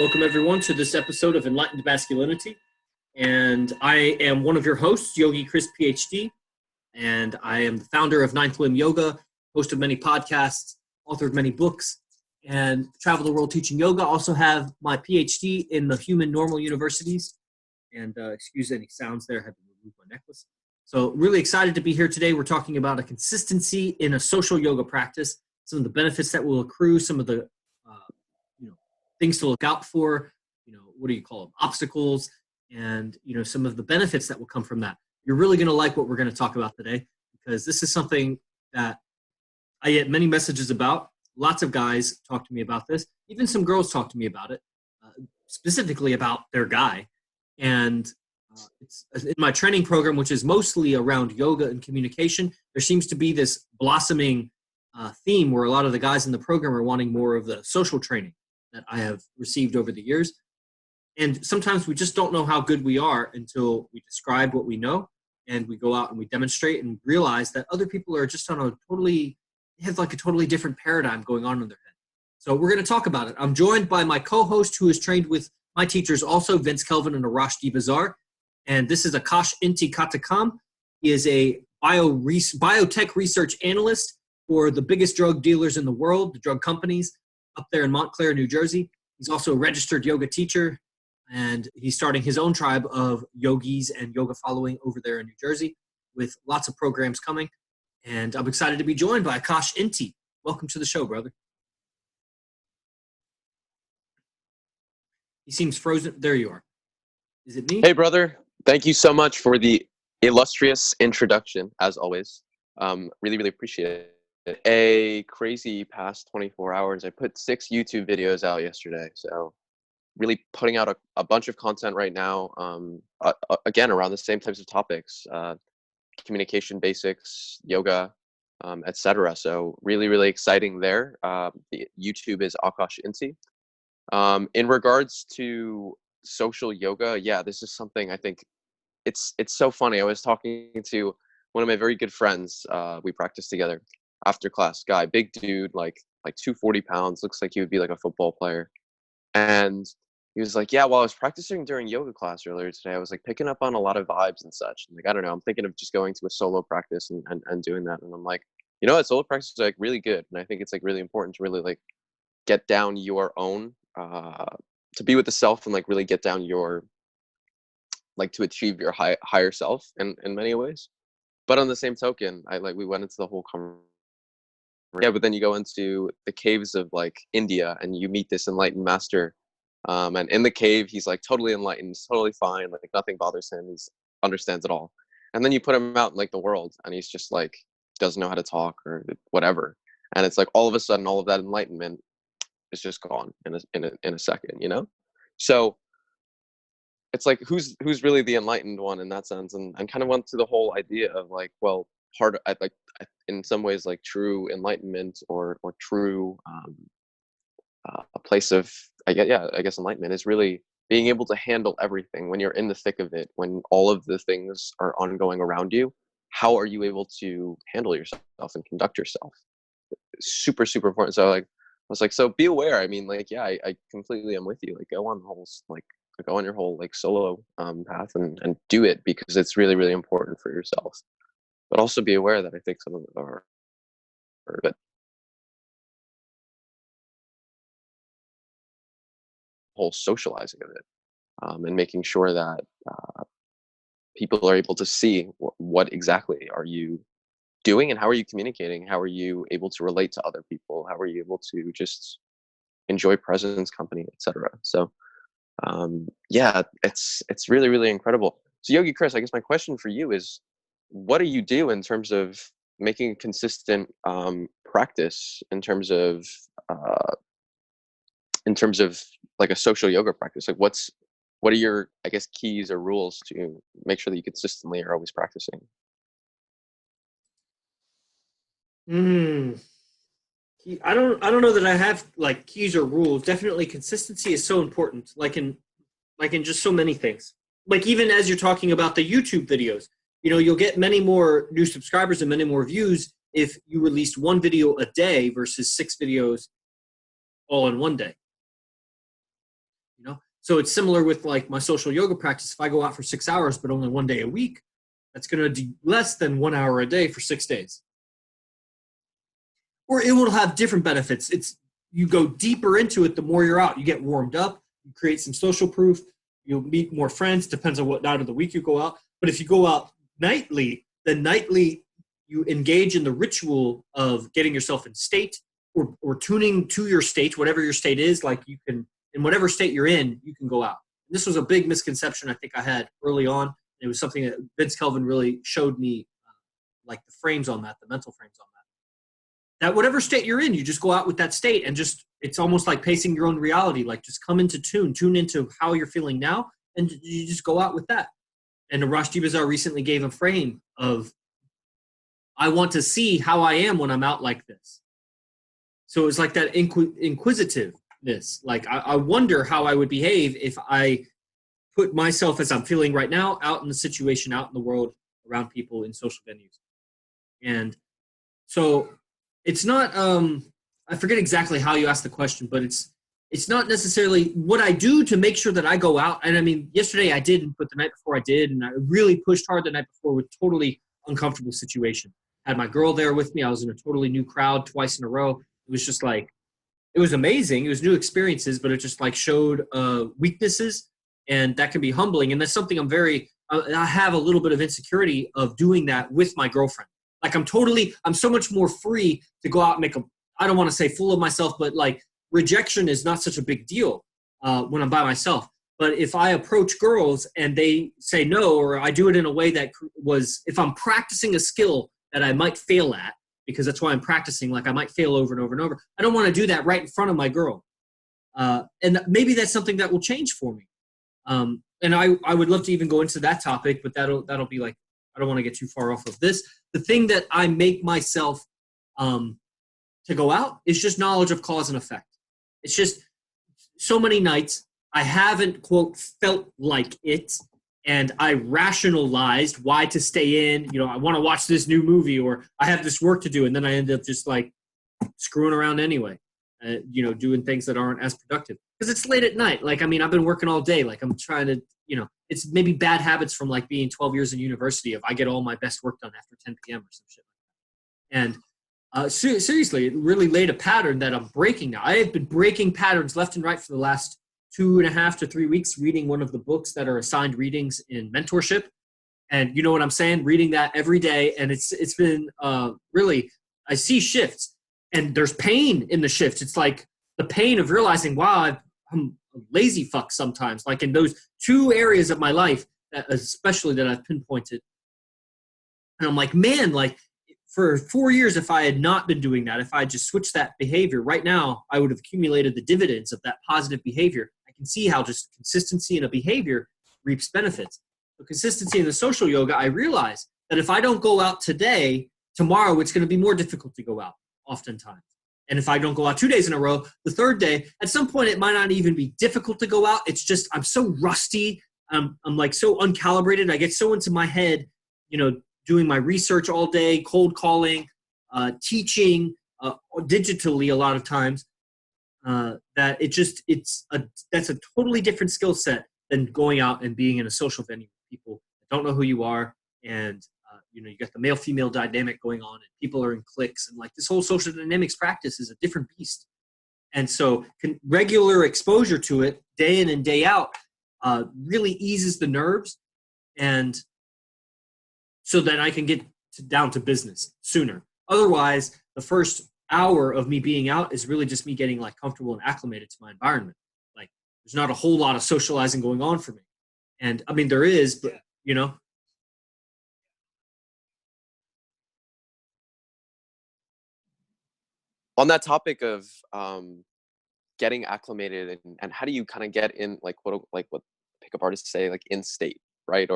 Welcome everyone to this episode of Enlightened Masculinity. And I am one of your hosts, Yogi Chris, PhD. And I am the founder of Ninth Limb Yoga, host of many podcasts, author of many books, and travel the world teaching yoga. Also have my PhD in the Human Normal Universities. And excuse any sounds there, I had to remove my necklace. So really excited to be here today. We're talking about a consistency in a social yoga practice, some of the benefits that will accrue, some of the things to look out for, what do you call them, obstacles, and some of the benefits that will come from that. You're really going to like what we're going to talk about today, because this is something that I get many messages about. Lots of guys talk to me about this. Even some girls talk to me about it, specifically about their guy. And it's in my training program, which is mostly around yoga and communication. There seems to be this blossoming theme where a lot of the guys in the program are wanting more of the social training that I have received over the years. And sometimes we just don't know how good we are until we describe what we know, and we go out and we demonstrate and realize that other people are just on they have like a totally different paradigm going on in their head. So we're going to talk about it. I'm joined by my co-host who is trained with my teachers also, Vince Kelvin and Arash Bazar. And this is Akash Inti Katakam. He is a biotech research analyst for the biggest drug dealers in the world, the drug companies, up there in Montclair, New Jersey. He's also a registered yoga teacher, and he's starting his own tribe of yogis and yoga following over there in New Jersey with lots of programs coming. And I'm excited to be joined by Akash Inti. Welcome to the show, brother. He seems frozen. There you are. Is it me? Hey, brother. Thank you so much for the illustrious introduction, as always. Really, really appreciate it. A crazy past 24 hours. I put 6 YouTube videos out yesterday, so really putting out a bunch of content right now, again around the same types of topics, communication basics, yoga, etc. So really, really exciting there. The YouTube is Akash Inti. In regards to social yoga, yeah, this is something I think it's so funny. I was talking to one of my very good friends. We practiced together after class, guy, big dude, like 240 pounds, looks like he would be like a football player. And he was like, yeah, while I was practicing during yoga class earlier today, I was like picking up on a lot of vibes and such. And like, I don't know, I'm thinking of just going to a solo practice and doing that. And I'm like, solo practice is like really good. And I think it's like really important to really like get down your own, to be with the self and like really get down your, like to achieve your higher self in many ways. But on the same token, we went into the whole conversation. Yeah, but then you go into the caves of like India and you meet this enlightened master. And in the cave, he's like totally enlightened, he's totally fine, like nothing bothers him, he understands it all. And then you put him out in like the world and he's just like, doesn't know how to talk or whatever. And it's like all of a sudden, all of that enlightenment is just gone in a second, So it's like, who's really the enlightened one in that sense? And kind of went through the whole idea of like, well, in some ways like true enlightenment or true a place of I guess enlightenment is really being able to handle everything when you're in the thick of it, when all of the things are ongoing around you. How are you able to handle yourself and conduct yourself? Super, super important. So like I was like, so be aware. I mean, like, yeah, I completely am with you. Like go on your whole like solo path and do it, because it's really, really important for yourself. But also be aware that I think some of them are but whole socializing of it, and making sure that people are able to see what exactly are you doing and how are you communicating, how are you able to relate to other people, how are you able to just enjoy presence, company, etc. So yeah, it's really, really incredible. So Yogi Chris, I guess my question for you is, what do you do in terms of making consistent practice in terms of like a social yoga practice? Like what are your, I guess, keys or rules to make sure that you consistently are always practicing? I don't know that I have like keys or rules. Definitely consistency is so important, like in just so many things. Like even as you're talking about the YouTube videos, you'll get many more new subscribers and many more views if you released one video a day versus 6 videos all in one day. So it's similar with like my social yoga practice. If I go out for 6 hours, but only 1 day a week, that's going to do less than 1 hour a day for 6 days. Or it will have different benefits. It's you go deeper into it, the more you're out. You get warmed up, you create some social proof, you'll meet more friends, depends on what night of the week you go out. But if you go out nightly, then nightly you engage in the ritual of getting yourself in state or tuning to your state, whatever your state is, like you can, in whatever state you're in, you can go out. And this was a big misconception I think I had early on. It was something that Vince Kelvin really showed me, like the frames on that, the mental frames on that whatever state you're in, you just go out with that state and just, it's almost like pacing your own reality. Like just come into tune into how you're feeling now, and you just go out with that. And Rashdi Bazar recently gave a frame of, I want to see how I am when I'm out like this. So it's like that inquisitiveness. Like I wonder how I would behave if I put myself as I'm feeling right now out in the situation, out in the world, around people in social venues. And so it's not, I forget exactly how you asked the question, but it's not necessarily what I do to make sure that I go out. And I mean, yesterday I didn't, but the night before I did, and I really pushed hard the night before with totally uncomfortable situation. Had my girl there with me. I was in a totally new crowd twice in a row. It was just like, it was amazing. It was new experiences, but it just like showed weaknesses, and that can be humbling. And that's something I have a little bit of insecurity of doing that with my girlfriend. Like I'm so much more free to go out and make I don't want to say fool of myself, but like rejection is not such a big deal when I'm by myself. But if I approach girls and they say no, or I do it in a way that if I'm practicing a skill that I might fail at, because that's why I'm practicing, like I might fail over and over and over. I don't want to do that right in front of my girl. And maybe that's something that will change for me. And I would love to even go into that topic, but that'll be like, I don't want to get too far off of this. The thing that I make myself to go out is just knowledge of cause and effect. It's just so many nights I haven't, quote, felt like it, and I rationalized why to stay in. I want to watch this new movie, or I have this work to do, and then I end up just like screwing around anyway, doing things that aren't as productive. Because it's late at night. Like, I mean, I've been working all day. Like, I'm trying to, it's maybe bad habits from like being 12 years in university of I get all my best work done after 10 p.m. or some shit like that. And seriously, it really laid a pattern that I'm breaking now. I have been breaking patterns left and right for the last 2.5 to 3 weeks, reading one of the books that are assigned readings in mentorship. And you know what I'm saying? Reading that every day. And it's been really, I see shifts, and there's pain in the shifts. It's like the pain of realizing, wow, I'm a lazy fuck sometimes. Like in those 2 areas of my life, especially that I've pinpointed. And I'm like, man, like for 4 years, if I had not been doing that, if I had just switched that behavior right now, I would have accumulated the dividends of that positive behavior. I can see how just consistency in a behavior reaps benefits. The consistency in the social yoga, I realize that if I don't go out today, tomorrow it's going to be more difficult to go out oftentimes. And if I don't go out 2 days in a row, the third day, at some point it might not even be difficult to go out. It's just I'm so rusty. I'm like so uncalibrated. I get so into my head, doing my research all day, cold calling, teaching digitally a lot of times, that that's a totally different skill set than going out and being in a social venue with people that don't know who you are, and you got the male-female dynamic going on, and people are in cliques, and like this whole social dynamics practice is a different beast. And so regular exposure to it day in and day out really eases the nerves, and so that I can get down to business sooner. Otherwise, the first hour of me being out is really just me getting like comfortable and acclimated to my environment. Like there's not a whole lot of socializing going on for me. And I mean, there is, but On that topic of getting acclimated, and how do you kind of get in, like what pickup artists say, like in state, right?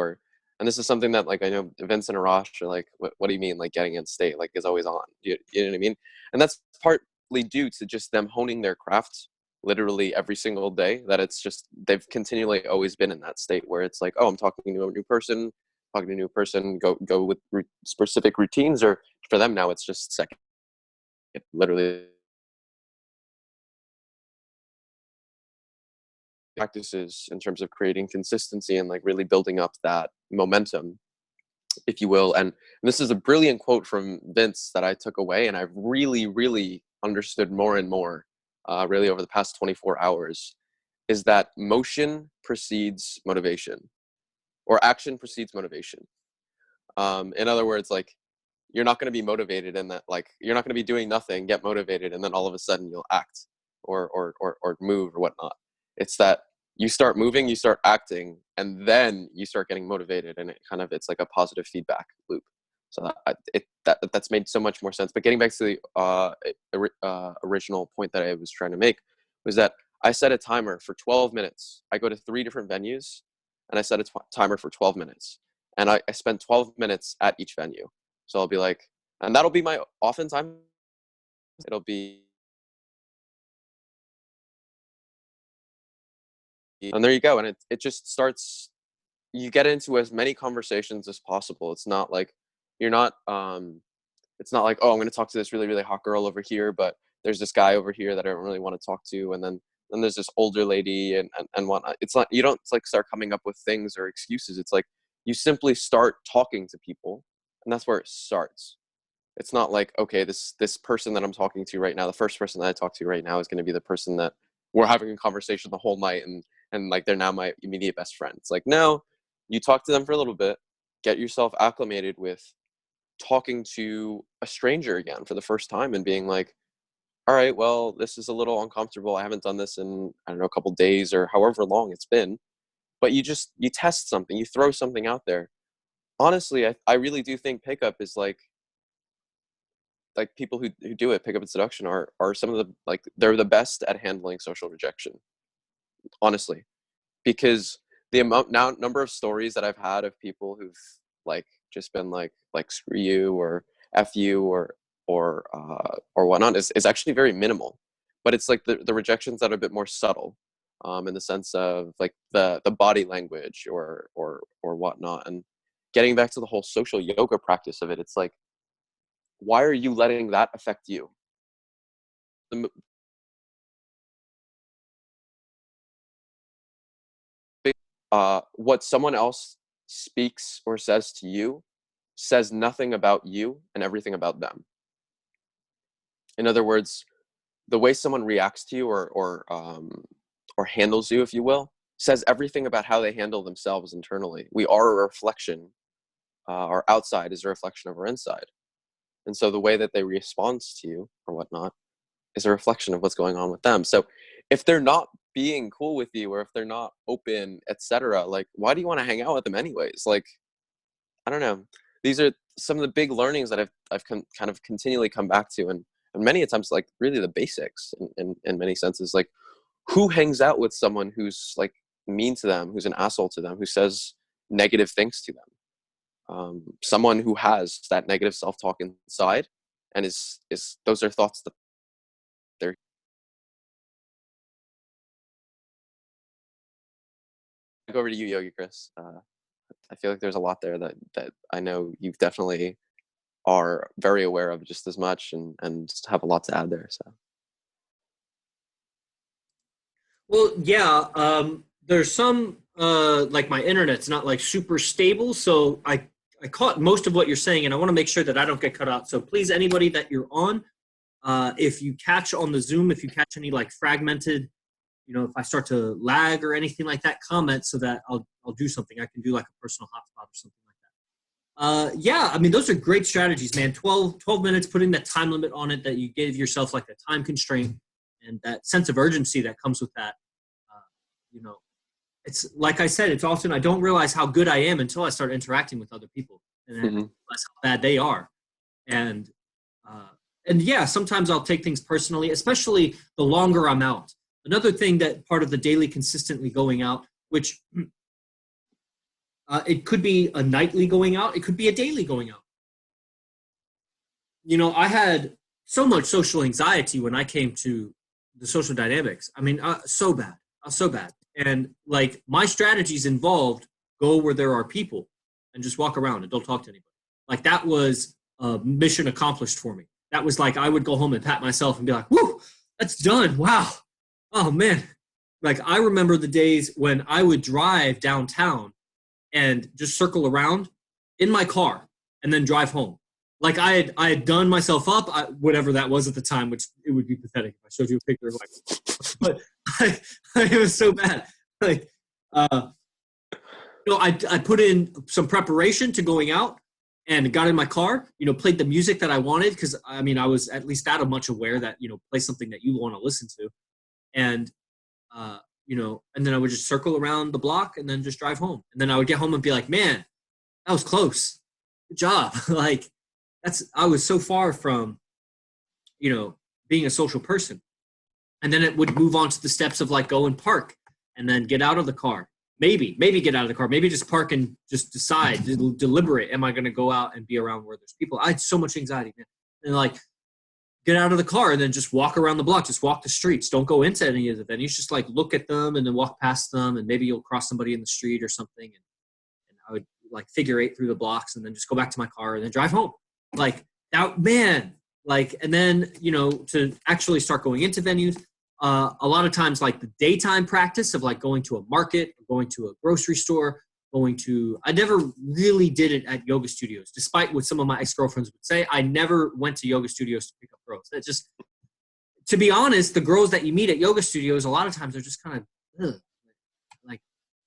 And this is something that like I know Vincent and Arash are like, what do you mean like getting in state, like is always on? You know what I mean? And that's partly due to just them honing their craft literally every single day, that it's just they've continually always been in that state where it's like, oh, I'm talking to a new person, go with specific routines, or for them now it's just second, literally practices in terms of creating consistency and like really building up that momentum, if you will. And this is a brilliant quote from Vince that I took away, and I've really, really understood more and more, really over the past 24 hours, is that motion precedes motivation, or action precedes motivation. In other words, like, you're not going to be motivated, and that, like, you're not going to be doing nothing, get motivated, and then all of a sudden you'll act or move or whatnot. It's that you start moving, you start acting, and then you start getting motivated, and it's like a positive feedback loop. So that's made so much more sense. But getting back to the original point that I was trying to make was that I set a timer for 12 minutes. I go to 3 different venues, and I set a timer for 12 minutes. And I spend 12 minutes at each venue. So I'll be like, and that'll be my oftentimes, it'll be, and there you go. And it just starts, you get into as many conversations as possible. It's not like, you're not, it's not like, oh, I'm going to talk to this really, really hot girl over here, but there's this guy over here that I don't really want to talk to. And then there's this older lady and whatnot. It's not, you don't like start coming up with things or excuses. It's like, you simply start talking to people, and that's where it starts. It's not like, okay, this person that I'm talking to right now, the first person that I talk to right now is going to be the person that we're having a conversation the whole night, and like they're now my immediate best friend. It's like, no, you talk to them for a little bit, get yourself acclimated with talking to a stranger again for the first time and being like, all right, well, this is a little uncomfortable. I haven't done this in, I don't know, a couple days or however long it's been. But you test something, you throw something out there. Honestly, I really do think pickup is like people who do it, pickup and seduction are some of the, like, they're the best at handling social rejection, honestly. Because the number of stories that I've had of people who've like just been like screw you or F you or whatnot is actually very minimal. But it's like the rejections that are a bit more subtle. In the sense of like the body language or whatnot. And getting back to the whole social yoga practice of it, it's like, why are you letting that affect you? What someone else speaks or says to you says nothing about you and everything about them. In other words, the way someone reacts to you or handles you, if you will, says everything about how they handle themselves internally. We are a reflection. Our outside is a reflection of our inside. And so the way that they respond to you or whatnot is a reflection of what's going on with them. So if they're not being cool with you, or if they're not open, etc., like, why do you want to hang out with them anyways? Like, I don't know. These are some of the big learnings that I've kind of continually come back to. And many attempts, like, really the basics in many senses. Like, who hangs out with someone who's like mean to them, who's an asshole to them, who says negative things to them? Someone who has that negative self-talk inside, and is those are thoughts that they're. I go over to you, Yogi Chris. I feel like there's a lot there that I know you definitely are very aware of just as much, and have a lot to add there. So. Well, yeah, there's some, like, my internet's not like super stable, so I caught most of what you're saying, and I want to make sure that I don't get cut out. So please, anybody that you're on, if you catch on the Zoom, if you catch any like fragmented, if I start to lag or anything like that, comment so that I'll do something. I can do like a personal hotspot or something like that. Yeah, I mean, those are great strategies, man. 12 minutes, putting that time limit on it, that you gave yourself like a time constraint, and that sense of urgency that comes with that. It's like I said, it's often I don't realize how good I am until I start interacting with other people, and then I realize how bad they are. And yeah, sometimes I'll take things personally, especially the longer I'm out. Another thing that part of the daily consistently going out, which it could be a nightly going out, it could be a daily going out. I had so much social anxiety when I came to the social dynamics. I mean, so bad. And like, my strategies involved go where there are people and just walk around and don't talk to anybody. Like, that was mission accomplished for me. That was like, I would go home and pat myself and be like, whoo, that's done. Wow. Oh man. Like, I remember the days when I would drive downtown and just circle around in my car and then drive home. Like, I had done myself up, whatever that was at the time, which it would be pathetic if I showed you a picture of like, but it was so bad. Like, I put in some preparation to going out and got in my car, played the music that I wanted. Cause I mean, I was at least that much aware that, play something that you want to listen to. And, and then I would just circle around the block and then just drive home. And then I would get home and be like, man, that was close. Good job. Like, I was so far from, being a social person. And then it would move on to the steps of like go and park and then get out of the car. Maybe get out of the car. Maybe just park and just decide, deliberate. Am I going to go out and be around where there's people? I had so much anxiety, man. And like, get out of the car and then just walk around the block. Just walk the streets. Don't go into any of the venues. Just like look at them and then walk past them. And maybe you'll cross somebody in the street or something. And I would like figure 8 through the blocks and then just go back to my car and then drive home. Like that, man. Like, and then, to actually start going into venues, a lot of times like the daytime practice of like going to a market, going to a grocery store, I never really did it at yoga studios, despite what some of my ex-girlfriends would say. I never went to yoga studios to pick up girls. That just, to be honest, the girls that you meet at yoga studios, a lot of times they're just kind of, like,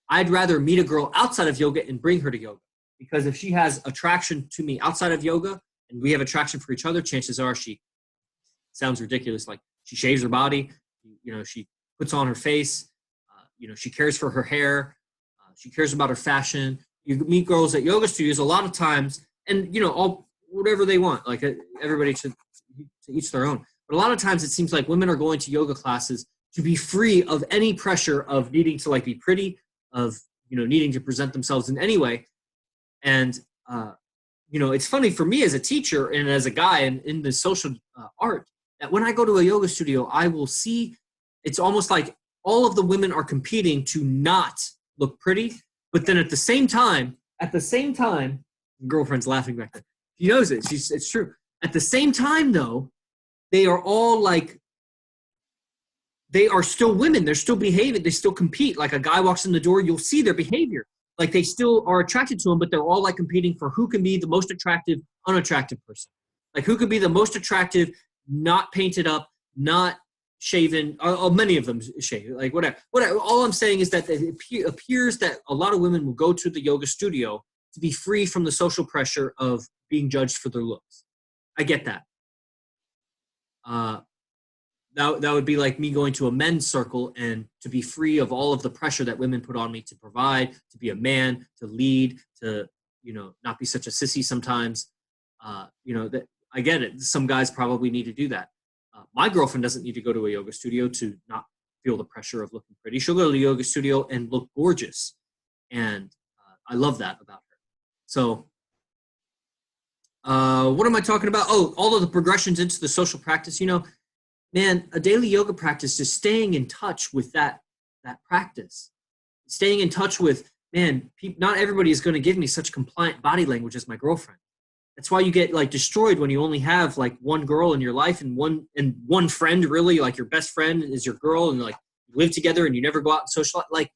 I'd rather meet a girl outside of yoga and bring her to yoga, because if she has attraction to me outside of yoga and we have attraction for each other, chances are she, sounds ridiculous, like she shaves her body, she puts on her face, she cares for her hair, she cares about her fashion. You meet girls at yoga studios a lot of times, and all whatever they want. Like everybody to each their own. But a lot of times it seems like women are going to yoga classes to be free of any pressure of needing to like be pretty, of needing to present themselves in any way. And it's funny for me as a teacher and as a guy in the social art that when I go to a yoga studio, I will see it's almost like all of the women are competing to not look pretty, but then at the same time, girlfriend's laughing back there. She knows it. It's true. At the same time, though, they are all like, they are still women. They're still behaving. They still compete. Like a guy walks in the door, you'll see their behavior. Like they still are attracted to him, but they're all like competing for who can be the most attractive, unattractive person. Like who could be the most attractive, not painted up, not shaven, many of them shave, like whatever. All I'm saying is that it appears that a lot of women will go to the yoga studio to be free from the social pressure of being judged for their looks. I get that. That would be like me going to a men's circle and to be free of all of the pressure that women put on me to provide, to be a man, to lead, to not be such a sissy sometimes. That I get it. Some guys probably need to do that. My girlfriend doesn't need to go to a yoga studio to not feel the pressure of looking pretty. She'll go to the yoga studio and look gorgeous. And I love that about her. So what am I talking about? Oh, all of the progressions into the social practice. Man, a daily yoga practice, just staying in touch with that practice. Staying in touch with, man, not everybody is going to give me such compliant body language as my girlfriend. That's why you get like destroyed when you only have like one girl in your life and one friend, really, like your best friend is your girl, and like you live together and you never go out and socialize. Like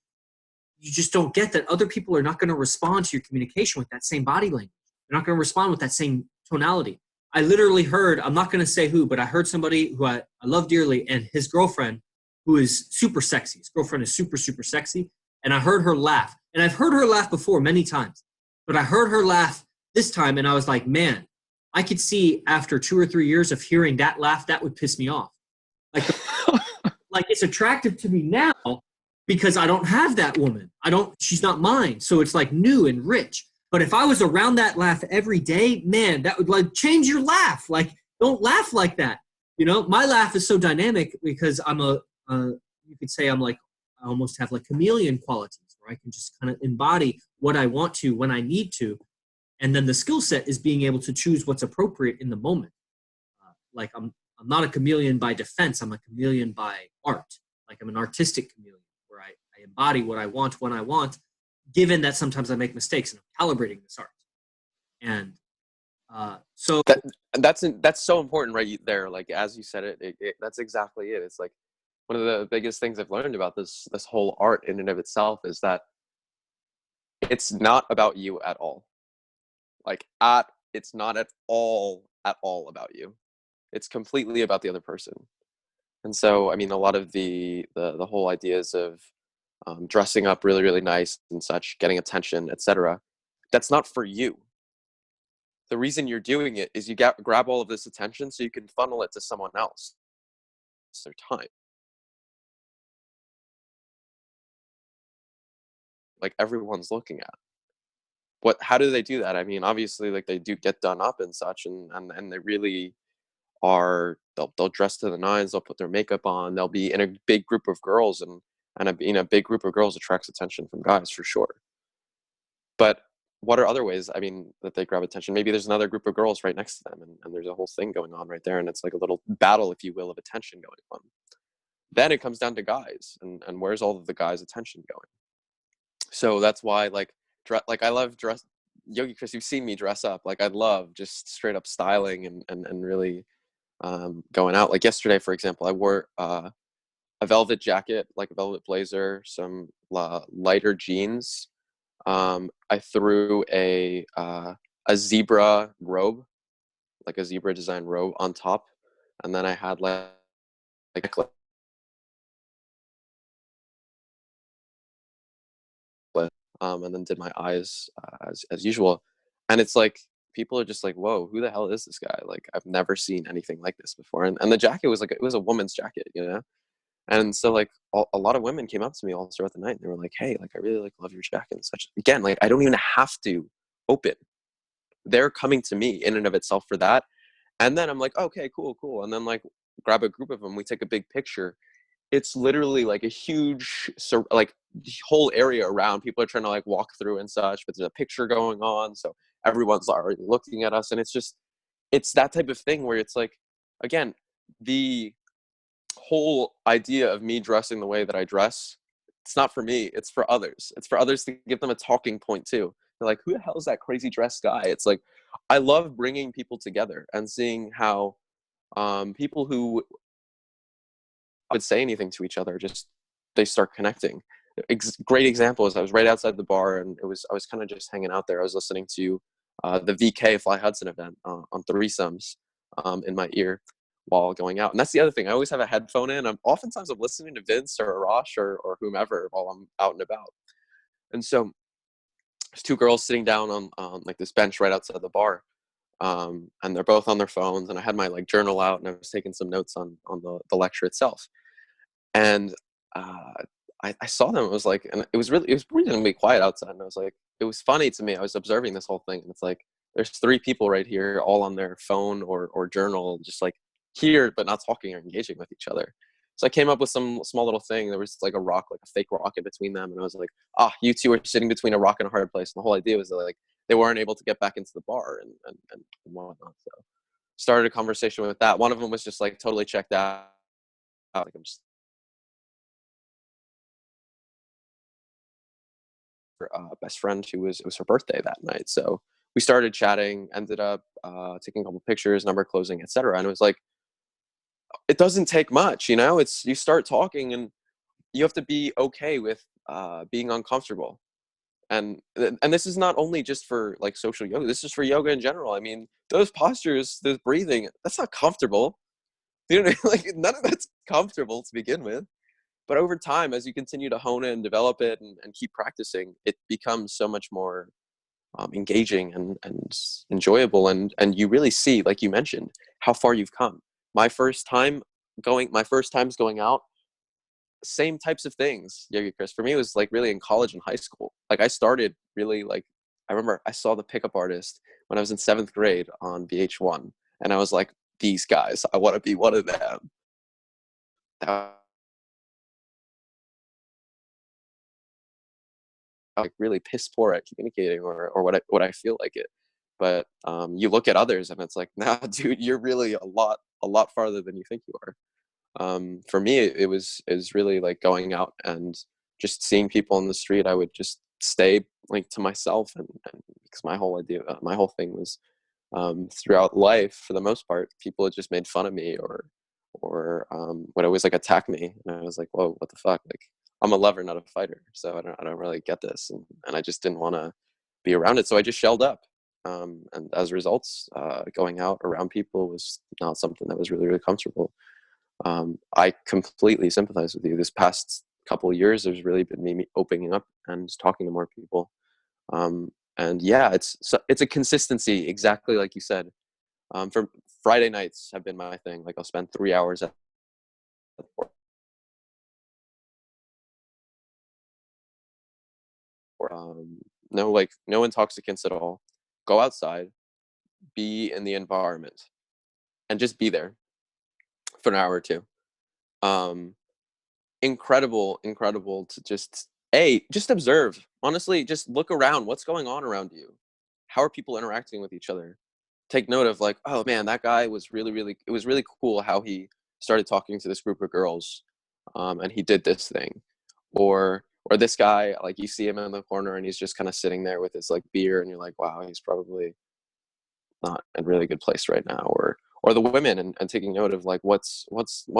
you just don't get that other people are not going to respond to your communication with that same body language. They're not going to respond with that same tonality. I literally heard, I'm not going to say who, but I heard somebody who I love dearly, and his girlfriend, who is super sexy. His girlfriend is super, super sexy. And I heard her laugh. And I've heard her laugh before many times, but I heard her laugh this time, and I was like, man, I could see after 2 or 3 years of hearing that laugh, that would piss me off. Like, like it's attractive to me now because I don't have that woman. She's not mine. So it's like new and rich. But if I was around that laugh every day, man, that would like change your laugh. Like, don't laugh like that. My laugh is so dynamic because I'm you could say I'm like, I almost have like chameleon qualities where I can just kind of embody what I want to when I need to. And then the skill set is being able to choose what's appropriate in the moment. Like I'm not a chameleon by defense. I'm a chameleon by art. Like I'm an artistic chameleon where I embody what I want when I want, given that sometimes I make mistakes and I'm calibrating this art. And so that's so important right there. Like as you said it, that's exactly it. It's like one of the biggest things I've learned about this whole art in and of itself is that it's not about you at all. Like it's not at all about you. It's completely about the other person. And so, I mean, a lot of the whole ideas of dressing up really, really nice and such, getting attention, etc. That's not for you. The reason you're doing it is you grab all of this attention so you can funnel it to someone else. It's their time. Like everyone's looking at. How do they do that? I mean, obviously, like they do get done up and such, and they really are. They'll dress to the nines. They'll put their makeup on. They'll be in a big group of girls, and a big group of girls attracts attention from guys for sure. But what are other ways? I mean, that they grab attention? Maybe there's another group of girls right next to them, and there's a whole thing going on right there, and it's like a little battle, if you will, of attention going on. Then it comes down to guys, and where's all of the guys' attention going? So that's why, like, I love dress. Yogi Chris, you've seen me dress up. Like, I love just straight up styling and really going out. Like yesterday, for example, I wore a velvet jacket, like a velvet blazer, some lighter jeans. I threw a zebra robe, like a zebra design robe on top, and then I had like a necklace, and then did my eyes as usual. And it's like people are just like, "Whoa, who the hell is this guy?" Like I've never seen anything like this before. And the jacket was like it was a woman's jacket, you know. And so like a lot of women came up to me all throughout the night, and they were like, "Hey, like I really like love your jacket and such." Again, like I don't even have to open. They're coming to me in and of itself for that. And then I'm like, okay, cool, cool. And then like grab a group of them, we take a big picture. It's literally like a huge like whole area around. People are trying to like walk through and such, but there's a picture going on, so everyone's already looking at us, and it's that type of thing where it's like, again, the whole idea of me dressing the way that I dress, it's not for me, it's for others. It's for others to give them a talking point too. They're like, who the hell is that crazy dressed guy? It's like, I love bringing people together and seeing how people who would say anything to each other, just they start connecting. Great example is I was right outside the bar, and I was kind of just hanging out there. I was listening to the VK Fly Hudson event on threesomes in my ear while going out. And that's the other thing. I always have a headphone in. I'm listening to Vince or Arash or whomever while I'm out and about. And so there's two girls sitting down on like this bench right outside the bar. And they're both on their phones, and I had my like journal out, and I was taking some notes on the lecture itself. And I saw them. It was like, and it was reasonably quiet outside, and I was like, it was funny to me. I was observing this whole thing, and it's like there's three people right here, all on their phone or journal, just like here, but not talking or engaging with each other. So I came up with some small little thing. There was like a rock, like a fake rock in between them, and I was like, you two are sitting between a rock and a hard place. And the whole idea was that like they weren't able to get back into the bar and whatnot. So started a conversation with that. One of them was just like totally checked out. Like I'm just best friend who it was her birthday that night. So we started chatting, ended up taking a couple pictures, number closing, etc. And it was like, it doesn't take much, you know. It's you start talking, and you have to be okay with being uncomfortable. And this is not only just for like social yoga. This is for yoga in general. I mean, those postures, those breathing, that's not comfortable. You know, like none of that's comfortable to begin with. But over time, as you continue to hone it and develop it and keep practicing, it becomes so much more engaging and enjoyable. And you really see, like you mentioned, how far you've come. My first times going out, same types of things, Yogi Chris. For me, it was like really in college and high school. Like I started really like, I remember I saw the pickup artist when I was in 7th grade on VH1, and I was like, these guys, I want to be one of them. That like really piss poor at communicating or what I feel like it. But you look at others, and it's like, nah, dude, you're really a lot farther than you think you are. For me, it was really like going out and just seeing people on the street. I would just stay like to myself, and because my whole thing was throughout life, for the most part, people had just made fun of me or would always like attack me. And I was like, whoa, what the fuck? Like, I'm a lover, not a fighter. So I don't really get this. And I just didn't want to be around it. So I just shelled up. And as a result, going out around people was not something that was really, really comfortable. I completely sympathize with you. This past couple of years, there's really been me opening up and talking to more people. And yeah, it's a consistency, exactly like you said. For Friday nights have been my thing. Like I'll spend 3 hours at no intoxicants at all. Go outside, be in the environment, and just be there for an hour or two. Um, incredible to just observe. Honestly, just look around. What's going on around you? How are people interacting with each other? Take note of like, oh man, that guy was it was really cool how he started talking to this group of girls, and he did this thing. Or this guy, like you see him in the corner and he's just kind of sitting there with his like beer, and you're like, wow, he's probably not in a really good place right now. Or the women, and taking note of like what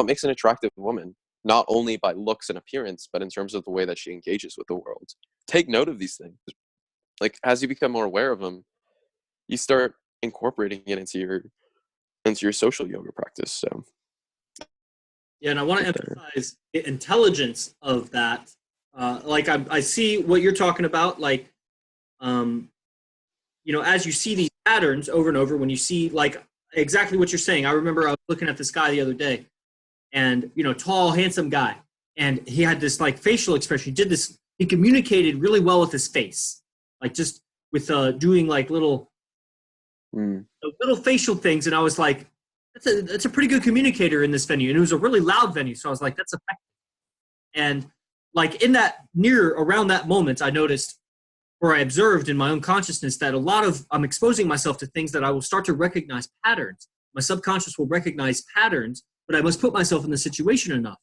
makes an attractive woman, not only by looks and appearance, but in terms of the way that she engages with the world. Take note of these things. Like as you become more aware of them, you start incorporating it into your social yoga practice. So Yeah, and I want to emphasize the intelligence of that. Like I see what you're talking about. Like, as you see these patterns over and over, when you see like exactly what you're saying. I remember I was looking at this guy the other day, and tall, handsome guy, and he had this like facial expression. He did this. He communicated really well with his face, like just with doing like little facial things. And I was like, that's a pretty good communicator in this venue. And it was a really loud venue, so I was like, that's effective. And like in that around that moment, I noticed, or I observed in my own consciousness, that I'm exposing myself to things that I will start to recognize patterns. My subconscious will recognize patterns, but I must put myself in the situation enough.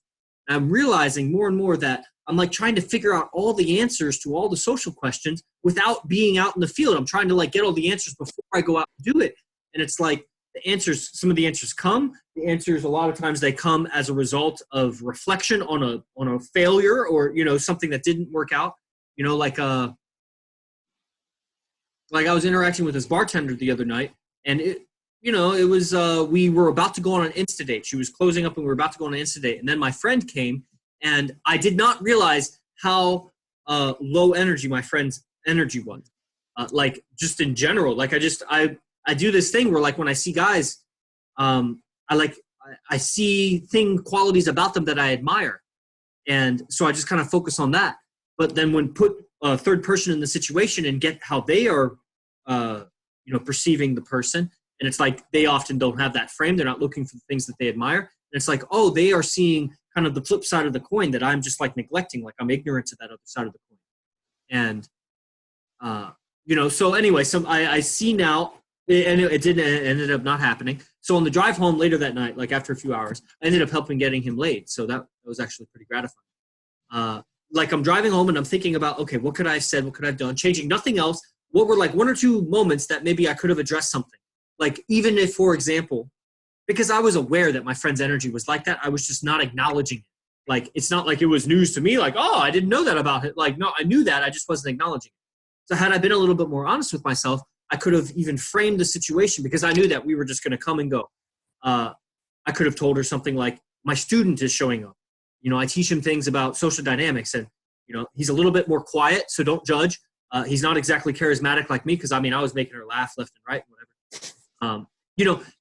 And I'm realizing more and more that I'm like trying to figure out all the answers to all the social questions without being out in the field. I'm trying to like get all the answers before I go out and do it. And it's like some of the answers come. The answers, a lot of times they come as a result of reflection on a failure, or, something that didn't work out. Like I was interacting with this bartender the other night, and it was, we were about to go on an Insta date. She was closing up and we were about to go on an Insta date. And then my friend came, and I did not realize how low energy my friend's energy was. Like just in general, like I do this thing where like when I see guys, I see qualities about them that I admire. And so I just kind of focus on that. But then when put a third person in the situation and get how they are, perceiving the person, and it's like they often don't have that frame. They're not looking for the things that they admire. And it's like, oh, they are seeing kind of the flip side of the coin that I'm just like neglecting, like I'm ignorant to that other side of the coin. And, so anyway, I see now, and it ended up not happening. So on the drive home later that night, like after a few hours, I ended up helping getting him laid. So that was actually pretty gratifying. Like I'm driving home and I'm thinking about, okay, what could I have said? What could I have done? Changing nothing else. What were like one or two moments that maybe I could have addressed something? Like even if, for example, because I was aware that my friend's energy was like that, I was just not acknowledging it. Like it's not like it was news to me. Like, oh, I didn't know that about it. Like, no, I knew that. I just wasn't acknowledging it. So had I been a little bit more honest with myself, I could have even framed the situation, because I knew that we were just going to come and go. I could have told her something like, my student is showing up. I teach him things about social dynamics, and, he's a little bit more quiet, so don't judge. He's not exactly charismatic like me, because, I was making her laugh left and right, whatever.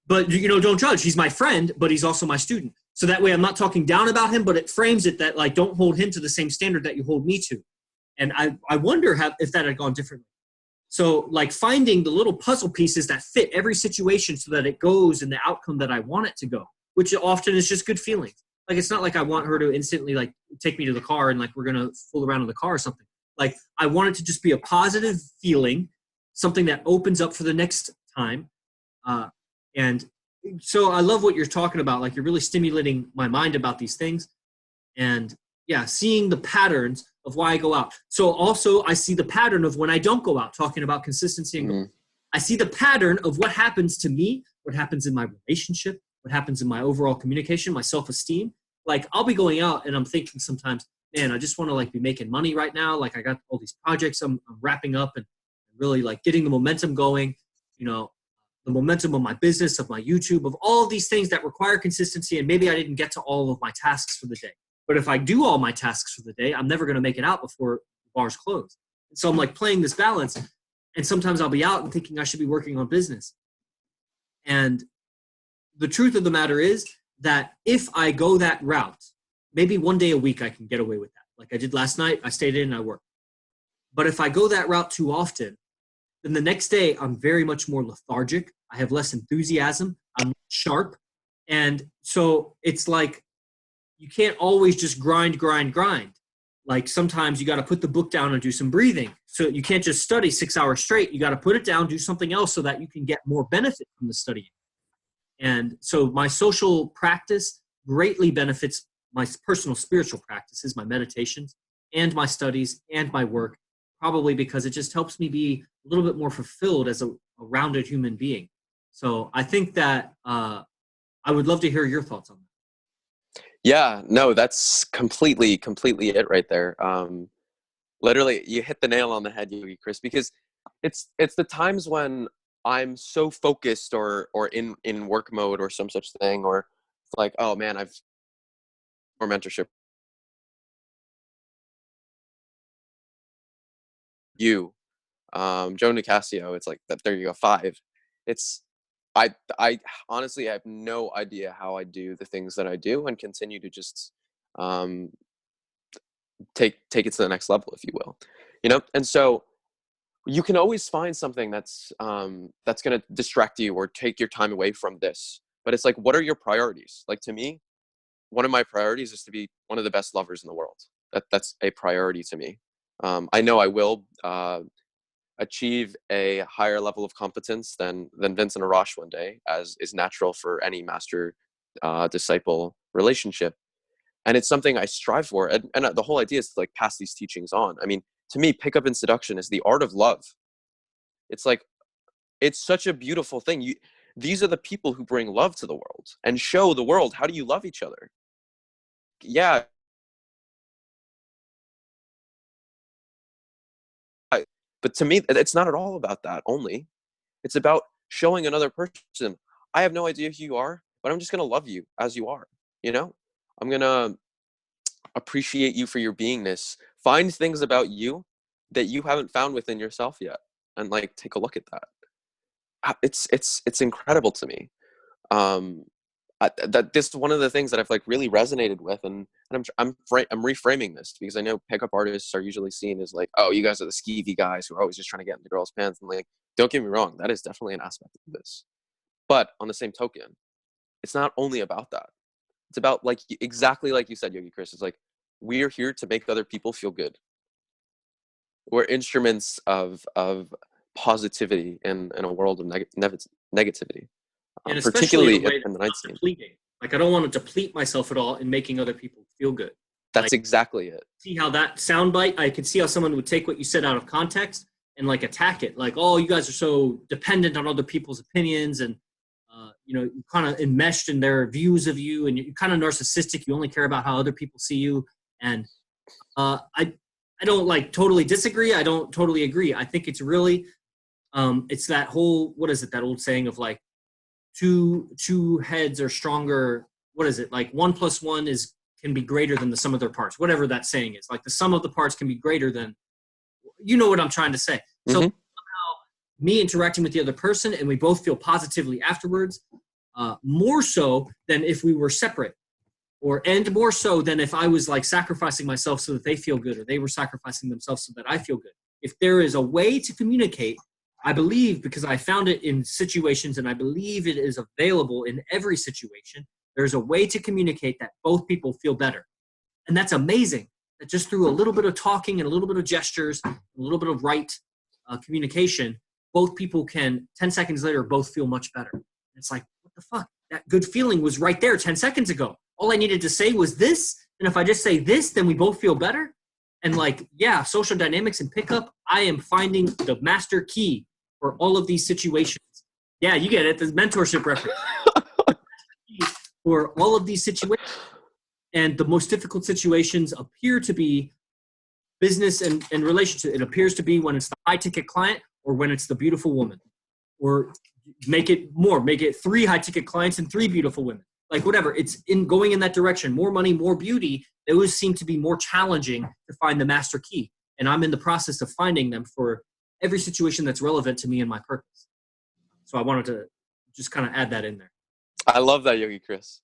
But, don't judge. He's my friend, but he's also my student. So that way I'm not talking down about him, but it frames it that, like, don't hold him to the same standard that you hold me to. And I wonder if that had gone differently. So, like, finding the little puzzle pieces that fit every situation so that it goes in the outcome that I want it to go, which often is just good feelings. Like, it's not like I want her to instantly, like, take me to the car and, like, we're going to fool around in the car or something. Like, I want it to just be a positive feeling, something that opens up for the next time. And so I love what you're talking about. Like, you're really stimulating my mind about these things. And, yeah, seeing the patterns of why I go out. So also I see the pattern of when I don't go out, talking about consistency and goals. I see the pattern of what happens to me, what happens in my relationship, what happens in my overall communication, my self-esteem. Like I'll be going out and I'm thinking sometimes, man, I just want to like be making money right now. Like I got all these projects I'm wrapping up and really like getting the momentum going, you know, the momentum of my business, of my YouTube, of all of these things that require consistency. And maybe I didn't get to all of my tasks for the day. But if I do all my tasks for the day, I'm never going to make it out before the bar's closed. And so I'm like playing this balance. And sometimes I'll be out and thinking I should be working on business. And the truth of the matter is that if I go that route, maybe one day a week I can get away with that. Like I did last night, I stayed in and I worked. But if I go that route too often, then the next day I'm very much more lethargic. I have less enthusiasm. I'm sharp. And so it's like you can't always just grind. Like sometimes you got to put the book down and do some breathing. So you can't just study 6 hours straight. You got to put it down, do something else so that you can get more benefit from the studying. And so my social practice greatly benefits my personal spiritual practices, my meditations, and my studies, and my work, probably because it just helps me be a little bit more fulfilled as a rounded human being. So I think that I would love to hear your thoughts on that. Yeah, no, that's completely it right there. Literally, you hit the nail on the head, Yogi Chris, because it's the times when I'm so focused or in work mode or some such thing, or it's like, oh man, I've more mentorship. You, Joe Nicasio, it's like that. There you go, 5. It's I honestly have no idea how I do the things that I do and continue to just take it to the next level, if you will, you know. And so you can always find something that's going to distract you or take your time away from this. But it's like, what are your priorities? Like to me, one of my priorities is to be one of the best lovers in the world. That's a priority to me. I know I will achieve a higher level of competence than Vincent Arash one day, as is natural for any master disciple relationship. And it's something I strive for. And the whole idea is to like pass these teachings on. I mean, to me, pickup and seduction is the art of love. It's like, it's such a beautiful thing. These are the people who bring love to the world and show the world, how do you love each other? Yeah. But to me, it's not at all about that only. It's about showing another person, I have no idea who you are, but I'm just going to love you as you are. You know, I'm going to appreciate you for your beingness. Find things about you that you haven't found within yourself yet, and like take a look at that. It's incredible to me. That this is one of the things that I've like really resonated with, and I'm reframing this because I know pickup artists are usually seen as like, oh, you guys are the skeevy guys who are always just trying to get in the girls' pants. And like, don't get me wrong, that is definitely an aspect of this. But on the same token, it's not only about that. It's about like exactly like you said, Yogi Chris. It's like we're here to make other people feel good. We're instruments of positivity in a world of negativity. And Particularly especially in the night scene. Depleting. Like I don't want to deplete myself at all in making other people feel good. That's like, exactly it. See how that soundbite, I could see how someone would take what you said out of context and like attack it. Like, oh, you guys are so dependent on other people's opinions and, you know, you kind of enmeshed in their views of you and you're kind of narcissistic. You only care about how other people see you. And I don't like totally disagree. I don't totally agree. I think it's really, it's that whole, what is it? That old saying of like, two heads are stronger. What is it? Like 1 + 1 can be greater than the sum of their parts. Whatever that saying is, like the sum of the parts can be greater than, you know what I'm trying to say. Mm-hmm. So somehow me interacting with the other person and we both feel positively afterwards, more so than if we were separate, and more so than if I was like sacrificing myself so that they feel good, or they were sacrificing themselves so that I feel good. If there is a way to communicate, I believe, because I found it in situations and I believe it is available in every situation, there's a way to communicate that both people feel better. And that's amazing. That just through a little bit of talking and a little bit of gestures, a little bit of right communication, both people can, 10 seconds later, both feel much better. It's like, what the fuck? That good feeling was right there 10 seconds ago. All I needed to say was this. And if I just say this, then we both feel better. And like, yeah, social dynamics and pickup, I am finding the master key for all of these situations. Yeah, you get it. The mentorship reference. for all of these situations. And the most difficult situations appear to be business and relationship. It appears to be when it's the high ticket client or when it's the beautiful woman. Or make it 3 high ticket clients and 3 beautiful women. Like whatever, it's in going in that direction. More money, more beauty. Those seem to be more challenging to find the master key. And I'm in the process of finding them for every situation that's relevant to me and my purpose. So I wanted to just kind of add that in there. I love that, Yogi Chris.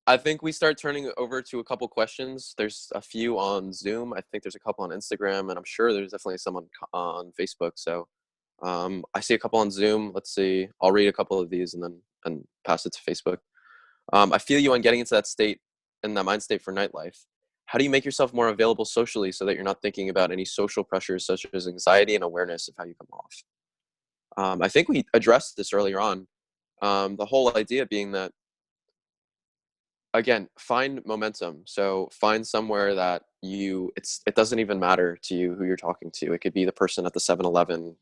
I think we start turning it over to a couple questions. There's a few on Zoom. I think there's a couple on Instagram, and I'm sure there's definitely some on Facebook. So I see a couple on Zoom. Let's see. I'll read a couple of these and pass it to Facebook. I feel you on getting into that state and that mind state for nightlife. How do you make yourself more available socially so that you're not thinking about any social pressures such as anxiety and awareness of how you come off? I think we addressed this earlier on. The whole idea being that, again, find momentum. So find somewhere that it doesn't even matter to you who you're talking to. It could be the person at the 7-Eleven,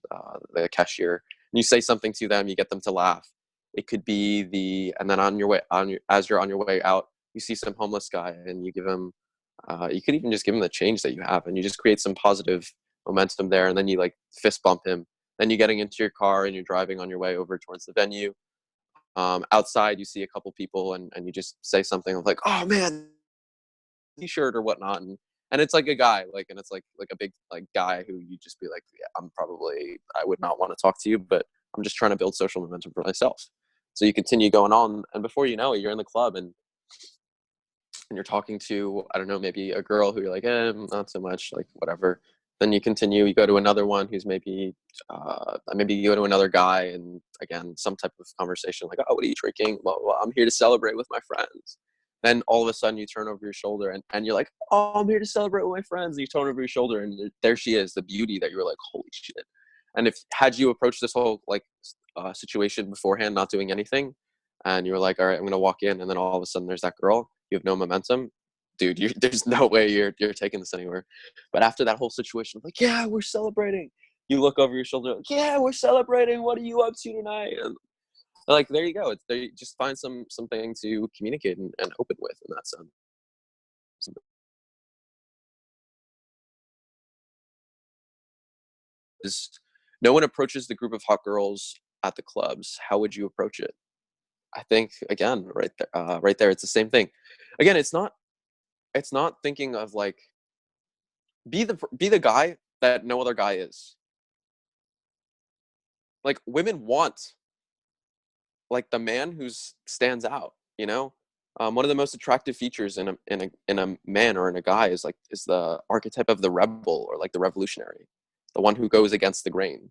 the cashier, and you say something to them, you get them to laugh. It could be and then as you're on your way out, you see some homeless guy and you give him, you could even just give him the change that you have, and you just create some positive momentum there. And then you like fist bump him. Then you're getting into your car and you're driving on your way over towards the venue. Outside, you see a couple people and you just say something like, "Oh man, t-shirt," or whatnot, and it's like a guy, and it's like a big guy who you just be like, "Yeah, I would not want to talk to you, but I'm just trying to build social momentum for myself." So you continue going on, and before you know it, you're in the club and you're talking to, I don't know, maybe a girl who you're like, not so much, like whatever. Then you continue, you go to another one who's maybe you go to another guy, and again, some type of conversation like, "Oh, what are you drinking?" Well, I'm here to celebrate with my friends. Then all of a sudden you turn over your shoulder and you're like, "Oh, I'm here to celebrate with my friends." And you turn over your shoulder and there she is, the beauty that you were like, "Holy shit." And had you approached this whole situation beforehand, not doing anything, and you were like, "All right, I'm going to walk in," and then all of a sudden there's that girl, you have no momentum, dude, there's no way you're taking this anywhere. But after that whole situation, like, "Yeah, we're celebrating." You look over your shoulder, like, "Yeah, we're celebrating. What are you up to tonight?" And like, there you go. It's there. You just find something to communicate and open with in that sense. Is no one approaches the group of hot girls at the clubs. How would you approach it? I think again, right there, it's the same thing. Again, it's not thinking of like be the guy that no other guy is. Like women want like the man who stands out. One of the most attractive features in a man or in a guy is the archetype of the rebel, or like the revolutionary, the one who goes against the grain.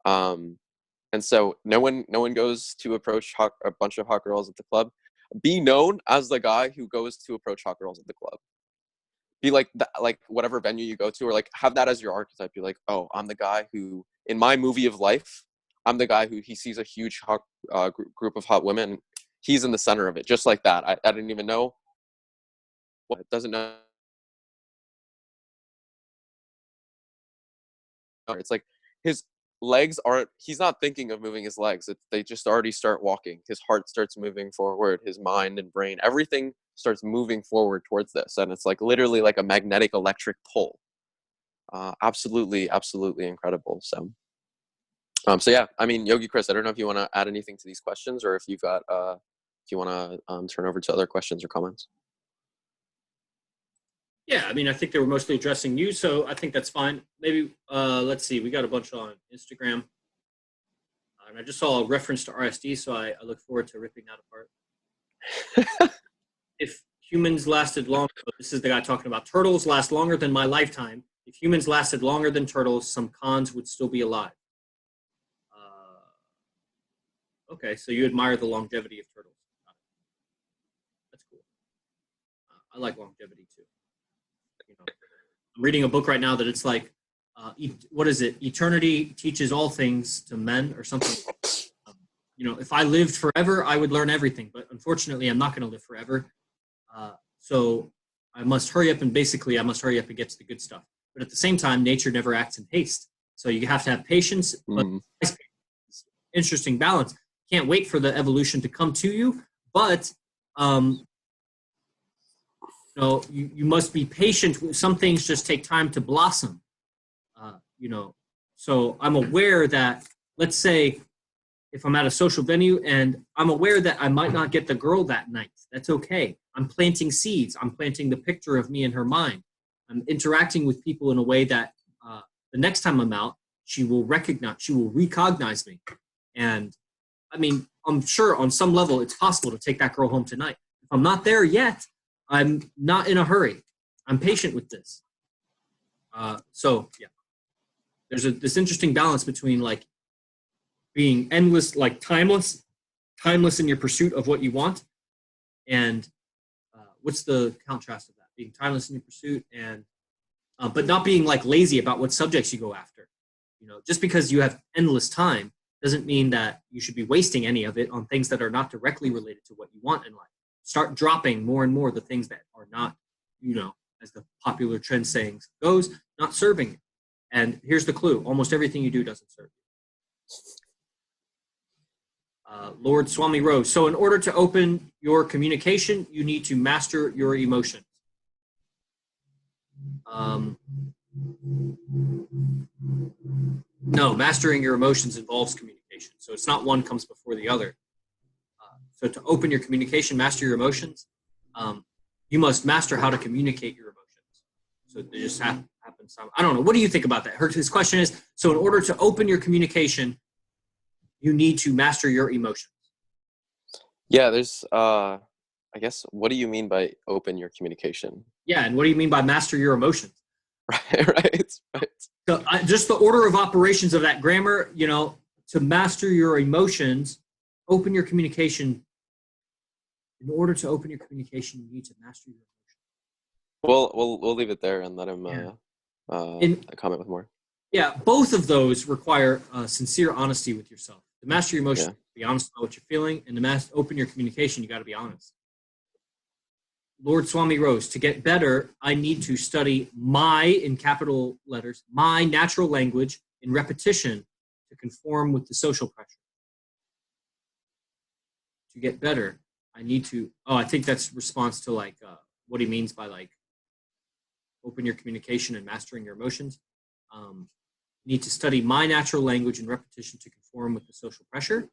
And so no one goes to approach a bunch of hot girls at the club. Be known as the guy who goes to approach hot girls at the club. Be like whatever venue you go to, or like have that as your archetype. You're like, "Oh, I'm the guy who, in my movie of life, I'm the guy who he sees a huge hot group of hot women. He's in the center of it," just like that. I didn't even know. It doesn't know. It's like his legs aren't. He's not thinking of moving his legs. They just already start walking. His heart starts moving forward. His mind and brain, everything starts moving forward towards this, and it's like literally like a magnetic electric pull. Absolutely incredible. So yeah, I mean, Yogi Chris, I don't know if you want to add anything to these questions, or if you want to turn over to other questions or comments. Yeah, I mean, I think they were mostly addressing you, so I think that's fine. Maybe, let's see, we got a bunch on Instagram. And I just saw a reference to RSD, so I look forward to ripping that apart. If humans lasted longer, this is the guy talking about turtles last longer than my lifetime. If humans lasted longer than turtles, some cons would still be alive. Okay, so you admire the longevity of turtles. That's cool. I like longevity too. I'm reading a book right now that it's like, what is it? Eternity teaches all things to men, or something. If I lived forever, I would learn everything. But unfortunately, I'm not going to live forever. So I must hurry up and get to the good stuff. But at the same time, nature never acts in haste. So you have to have patience. But interesting balance. Can't wait for the evolution to come to you, but um, you must be patient. Some things just take time to blossom. So I'm aware that, let's say, if I'm at a social venue and I'm aware that I might not get the girl that night, that's okay. I'm planting seeds. I'm planting the picture of me in her mind. I'm interacting with people in a way that the next time I'm out, she will recognize me. And I mean, I'm sure on some level it's possible to take that girl home tonight. If I'm not there yet, I'm not in a hurry. I'm patient with this. So yeah, there's this interesting balance between like being endless, like timeless in your pursuit of what you want, and what's the contrast of that? Being timeless in your pursuit, and but not being like lazy about what subjects you go after. Just because you have endless time doesn't mean that you should be wasting any of it on things that are not directly related to what you want in life. Start dropping more and more the things that are not, as the popular trend saying goes, not serving you. And here's the clue: almost everything you do doesn't serve you. Lord Swami Rose. So in order to open your communication, you need to master your emotions. No, mastering your emotions involves communication. So it's not one comes before the other. So to open your communication, master your emotions, you must master how to communicate your emotions. So they just happen. I don't know. What do you think about that? His question is, so in order to open your communication, you need to master your emotions. Yeah, there's, I guess, what do you mean by open your communication? Yeah, and what do you mean by master your emotions? Right. So just the order of operations of that grammar, to master your emotions, open your communication. In order to open your communication, you need to master your emotions. We'll leave it there and let him comment with more. Yeah, both of those require sincere honesty with yourself. To master your emotions, be honest about what you're feeling, and to open your communication, you got to be honest. Lord Swami Rose, to get better, I need to study my, in capital letters, my natural language in repetition to conform with the social pressure. To get better, I need to, I think that's response to like what he means by like open your communication and mastering your emotions. Need to study my natural language in repetition to conform with the social pressure.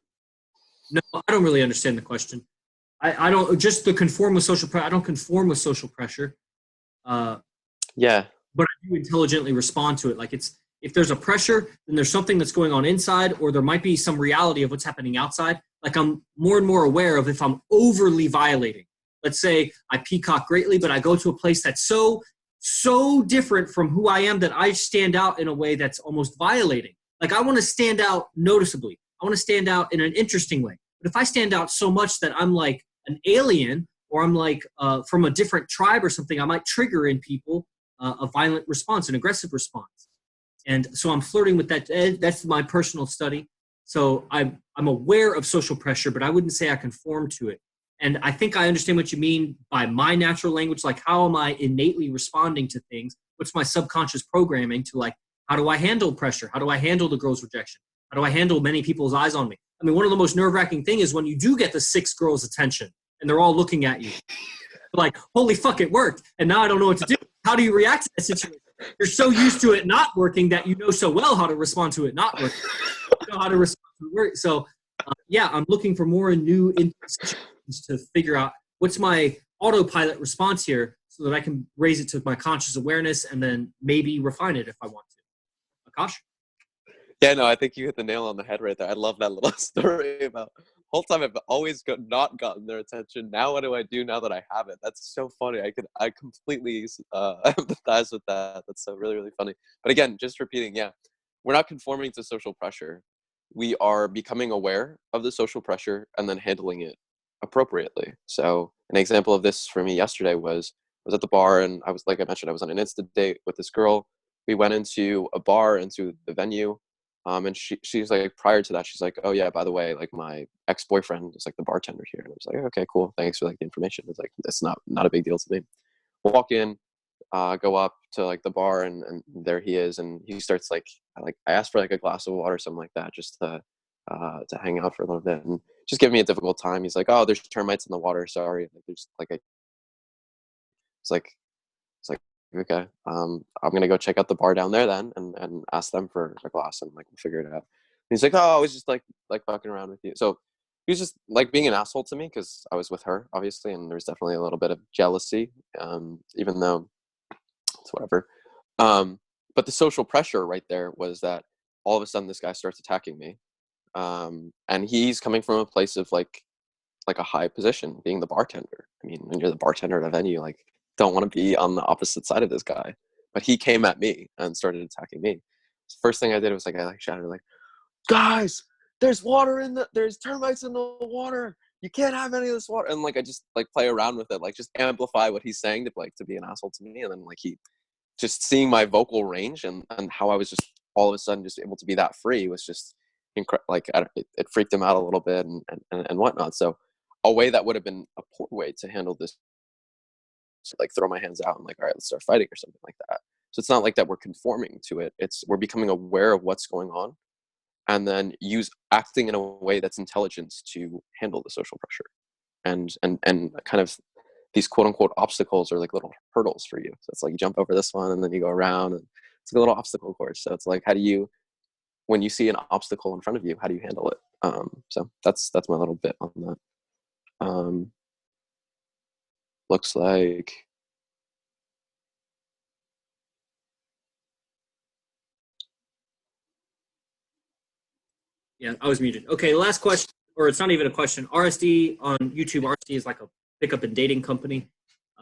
No, I don't really understand the question. I don't just to conform with social pressure. I don't conform with social pressure. But I do intelligently respond to it. Like if there's a pressure, then there's something that's going on inside, or there might be some reality of what's happening outside. Like I'm more and more aware of if I'm overly violating. Let's say I peacock greatly, but I go to a place that's so different from who I am that I stand out in a way that's almost violating. Like I want to stand out noticeably. I want to stand out in an interesting way. But if I stand out so much that I'm like an alien, or I'm like from a different tribe or something, I might trigger in people a violent response, an aggressive response. And so I'm flirting with that. That's my personal study. So I'm aware of social pressure, but I wouldn't say I conform to it. And I think I understand what you mean by my natural language. Like, how am I innately responding to things? What's my subconscious programming to like, how do I handle pressure? How do I handle the girl's rejection? How do I handle many people's eyes on me? I mean, one of the most nerve-wracking things is when you do get the 6 girls' attention and they're all looking at you. Like, holy fuck, it worked. And now I don't know what to do. How do you react to that situation? You're so used to it not working that you know so well how to respond to it not working. You know how to respond to it working. So, I'm looking for more new situations to figure out what's my autopilot response here so that I can raise it to my conscious awareness and then maybe refine it if I want to. Akash? Yeah, no, I think you hit the nail on the head right there. I love that little story about the whole time I've always not gotten their attention. Now what do I do now that I have it? That's so funny. I completely empathize with that. That's so really, really funny. But again, just repeating, we're not conforming to social pressure. We are becoming aware of the social pressure and then handling it appropriately. So an example of this for me yesterday was at the bar, and I was, like I mentioned, I was on an instant date with this girl. We went into a bar, into the venue. And she's like, prior to that, she's like, oh yeah, by the way, like my ex-boyfriend is like the bartender here. And I was like, okay, cool. Thanks for like the information. It's like, it's not a big deal to me. We'll walk in, go up to like the bar, and there he is. And he starts like I asked for like a glass of water or something like that, just to hang out for a little bit. And just giving me a difficult time. He's like, oh, there's termites in the water. Sorry. Like, there's like it's like, okay, I'm going to go check out the bar down there then and ask them for a glass and like, we'll figure it out. And he's like, oh, I was just like fucking around with you. So he was just like being an asshole to me because I was with her, obviously. And there was definitely a little bit of jealousy, even though it's whatever. But the social pressure right there was that all of a sudden this guy starts attacking me. And he's coming from a place of like a high position, being the bartender. I mean, when you're the bartender at a venue, like, don't want to be on the opposite side of this guy. But he came at me and started attacking me. So first thing I did was like, I like shouted like, guys, there's termites in the water. You can't have any of this water. And like, I just like play around with it, like just amplify what he's saying to be an asshole to me. And then like he just seeing my vocal range and how I was just all of a sudden just able to be that free was just like, it freaked him out a little bit and whatnot. So a way that would have been a poor way to handle this, like throw my hands out and like, all right, let's start fighting or something like that. So it's not like that we're conforming to it. We're becoming aware of what's going on and then acting in a way that's intelligent to handle the social pressure and kind of these quote unquote obstacles are like little hurdles for you. So it's like you jump over this one and then you go around and it's like a little obstacle course. So it's like, when you see an obstacle in front of you, how do you handle it? So that's my little bit on that. Looks like Yeah, I was muted. Okay, last question, or it's not even a question. RSD on YouTube. RSD is like a pickup and dating company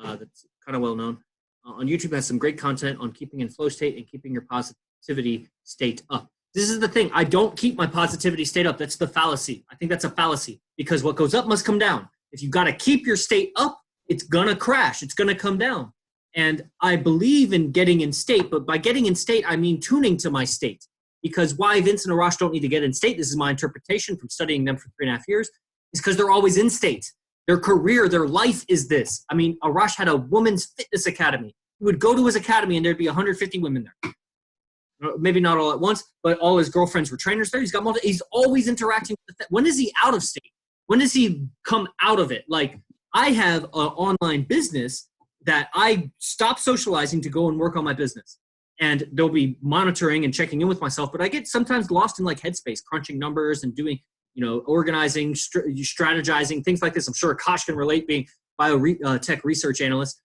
that's kind of well known. On YouTube has some great content on keeping in flow state and keeping your positivity state up. This is the thing. I don't keep my positivity state up. That's the fallacy. I think that's a fallacy because what goes up must come down. If you got to keep your state up, it's going to crash. It's going to come down. And I believe in getting in state, but by getting in state, I mean tuning to my state. Because why Vince and Arash don't need to get in state, this is my interpretation from studying them for 3.5 years, is because they're always in state. Their career, their life is this. I mean, Arash had a women's fitness academy. He would go to his academy and there'd be 150 women there. Maybe not all at once, but all his girlfriends were trainers there. He's always interacting with that. When is he out of state? When does he come out of it? Like, I have an online business that I stop socializing to go and work on my business. And they'll be monitoring and checking in with myself. But I get sometimes lost in like headspace, crunching numbers and doing, organizing, strategizing, things like this. I'm sure Akash can relate, being biotech research analyst.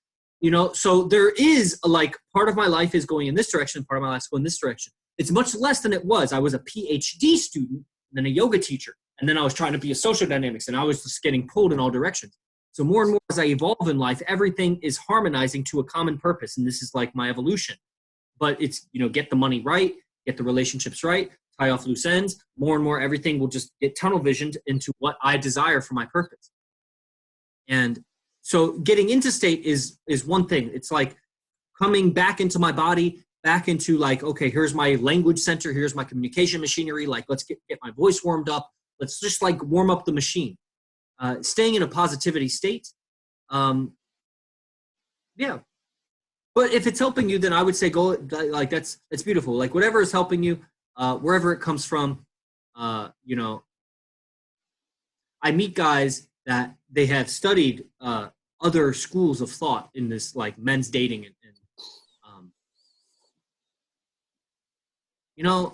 So there is like part of my life is going in this direction, part of my life is going in this direction. It's much less than it was. I was a PhD student, then a yoga teacher. And then I was trying to be a social dynamics and I was just getting pulled in all directions. So more and more as I evolve in life, everything is harmonizing to a common purpose. And this is like my evolution. But it's, get the money right, get the relationships right, tie off loose ends. More and more, everything will just get tunnel visioned into what I desire for my purpose. And so getting into state is one thing. It's like coming back into my body, back into like, okay, here's my language center, here's my communication machinery. Like, let's get my voice warmed up. Let's just like warm up the machine. Staying in a positivity state. Yeah. But if it's helping you, then I would say go, like, that's beautiful. Like, whatever is helping you, wherever it comes from, I meet guys that they have studied other schools of thought in this, like, men's dating.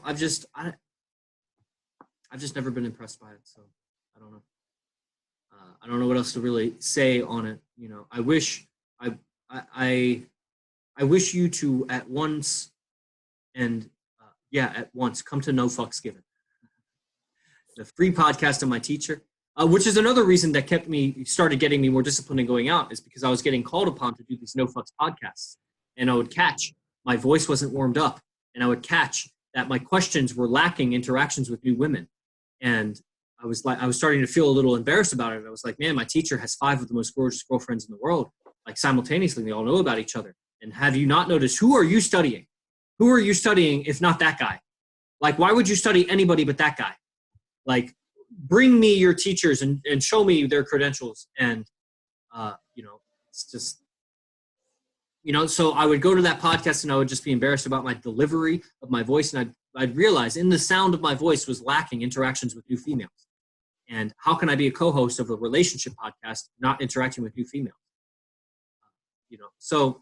I've just never been impressed by it. So I don't know. I don't know what else to really say on it. I wish I wish you to at once come to No Fucks Given, the free podcast of my teacher, which is another reason that started getting me more disciplined and going out, is because I was getting called upon to do these No Fucks podcasts, and I would catch my voice wasn't warmed up, and I would catch that my questions were lacking interactions with new women, and I was starting to feel a little embarrassed about it. I was like, man, my teacher has 5 of the most gorgeous girlfriends in the world, like simultaneously. They all know about each other. And have you not noticed, who are you studying? Who are you studying if not that guy? Like, why would you study anybody but that guy? Like, bring me your teachers and show me their credentials. And, it's just, so I would go to that podcast and I would just be embarrassed about my delivery of my voice. And I'd realize in the sound of my voice was lacking interactions with new females. And how can I be a co-host of a relationship podcast, not interacting with new females? So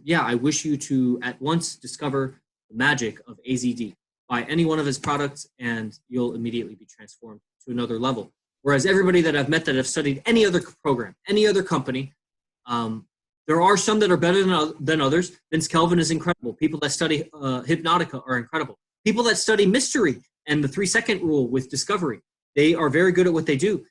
yeah, I wish you to at once discover the magic of AZD. Buy any one of his products and you'll immediately be transformed to another level. Whereas everybody that I've met that have studied any other program, any other company, there are some that are better than others. Vince Kelvin is incredible. People that study Hypnotica are incredible. People that study mystery and the 3-second rule with discovery, they are very good at what they do.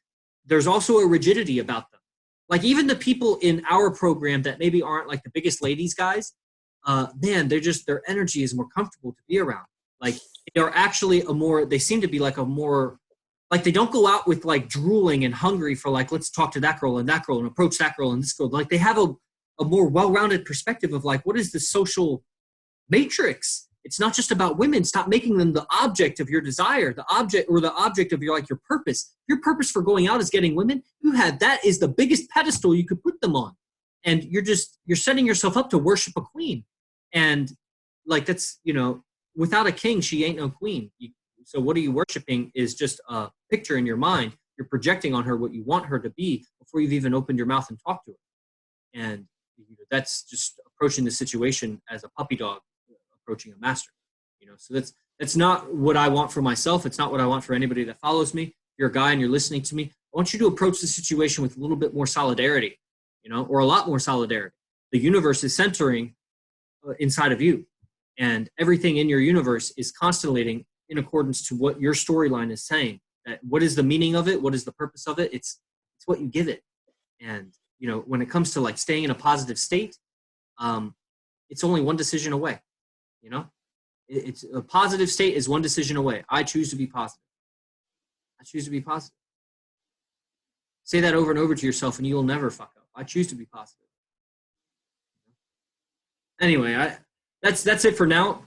There's also a rigidity about them. Like even the people in our program that maybe aren't like the biggest ladies guys, man, their energy is more comfortable to be around. Like they're actually they seem to be like like they don't go out with like drooling and hungry for like, let's talk to that girl and approach that girl and this girl. Like they have a more well-rounded perspective of like, what is the social matrix? It's not just about women. Stop making them the object of your desire, the object of your purpose. Your purpose for going out is getting women. That is the biggest pedestal you could put them on. And you're setting yourself up to worship a queen. And like, that's, without a king, she ain't no queen. So what are you worshiping is just a picture in your mind. You're projecting on her what you want her to be before you've even opened your mouth and talked to her. And that's just approaching the situation as a puppy dog approaching a master. So that's not what I want for myself. It's not what I want for anybody that follows me. If you're a guy and you're listening to me, I want you to approach the situation with a little bit more solidarity, or a lot more solidarity. The universe is centering inside of you, and everything in your universe is constellating in accordance to what your storyline is saying. That what is the meaning of it? What is the purpose of it? It's what you give it. And when it comes to like staying in a positive state, it's only one decision away. It's a positive state is one decision away. I choose to be positive. I choose to be positive. Say that over and over to yourself and you'll never fuck up. I choose to be positive. Anyway, that's it for now.